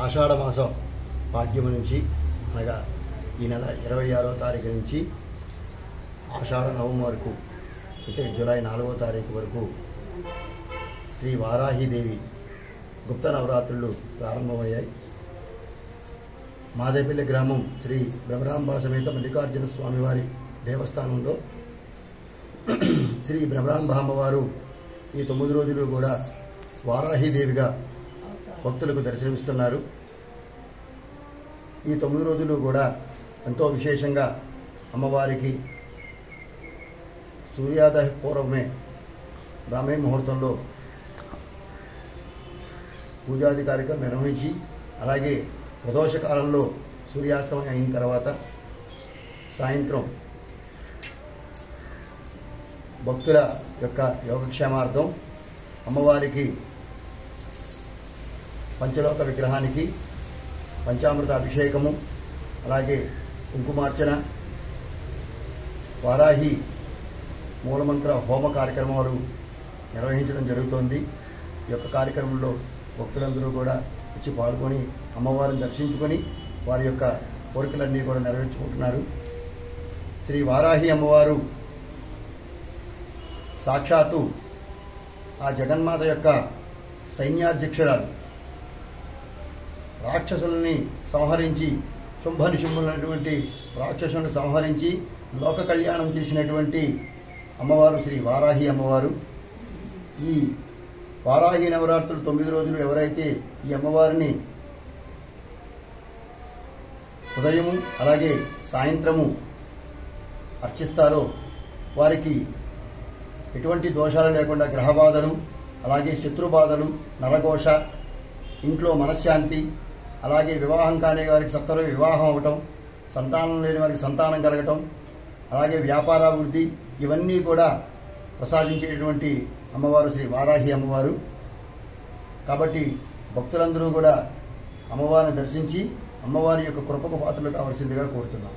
ఆషాఢ మాసం పాడ్యము నుంచి అనగా ఈ నెల 26వ తారీఖు నుంచి ఆషాఢ నవమి వరకు అంటే జూలై 4వ తారీఖు వరకు శ్రీ వారాహీదేవి గుప్త నవరాత్రులు ప్రారంభమయ్యాయి. మాదేపల్లి గ్రామం శ్రీ భ్రమరాంబ సమేత మల్లికార్జున స్వామివారి దేవస్థానంలో శ్రీ భ్రమరాంబ అమ్మవారు ఈ 9 రోజులు కూడా వారాహీదేవిగా భక్తులకు దర్శనమిస్తున్నారు. ఈ 9 రోజులు కూడా ఎంతో విశేషంగా అమ్మవారికి సూర్యోదయ పూర్వమే బ్రాహ్మీ ముహూర్తంలో పూజాది కార్యక్రమం నిర్వహించి అలాగే ప్రదోష కాలంలో సూర్యాస్తమయం అయిన తర్వాత సాయంత్రం భక్తుల యొక్క యోగక్షేమార్థం అమ్మవారికి పంచలోక విగ్రహానికి పంచామృత అభిషేకము అలాగే కుంకుమార్చన వారాహి మూలమంత్ర హోమ కార్యక్రమాలు నిర్వహించడం జరుగుతోంది. ఈ యొక్క కార్యక్రమంలో భక్తులందరూ కూడా వచ్చి పాల్గొని అమ్మవారిని దర్శించుకొని వారి యొక్క కోరికలన్నీ కూడా నెరవేర్చుకుంటున్నారు. శ్రీ వారాహి అమ్మవారు సాక్షాత్తు ఆ జగన్మాత యొక్క సైన్యాధ్యక్షురాలు. రాక్షసుల్ని సంహరించి శుంభనిశుంభులైనటువంటి రాక్షసులను సంహరించి లోక కళ్యాణం చేసినటువంటి అమ్మవారు శ్రీ వారాహి అమ్మవారు. ఈ వారాహి నవరాత్రులు 9 రోజులు ఎవరైతే ఈ అమ్మవారిని ఉదయము అలాగే సాయంత్రము అర్చిస్తారో వారికి ఎటువంటి దోషాలు లేకుండా గ్రహబాధలు అలాగే శత్రుబాధలు నరఘోష ఇంట్లో మనశ్శాంతి అలాగే వివాహం కాని వారికి సత్వర వివాహం అవటం సంతానం లేని వారికి సంతానం కలగటం అలాగే వ్యాపారాభివృద్ధి ఇవన్నీ కూడా ప్రసాదించేటువంటి అమ్మవారు శ్రీ వారాహి అమ్మవారు. కాబట్టి భక్తులందరూ కూడా అమ్మవారిని దర్శించి అమ్మవారి యొక్క కృపకు పాత్రలు కావాల్సిందిగా కోరుతున్నాం.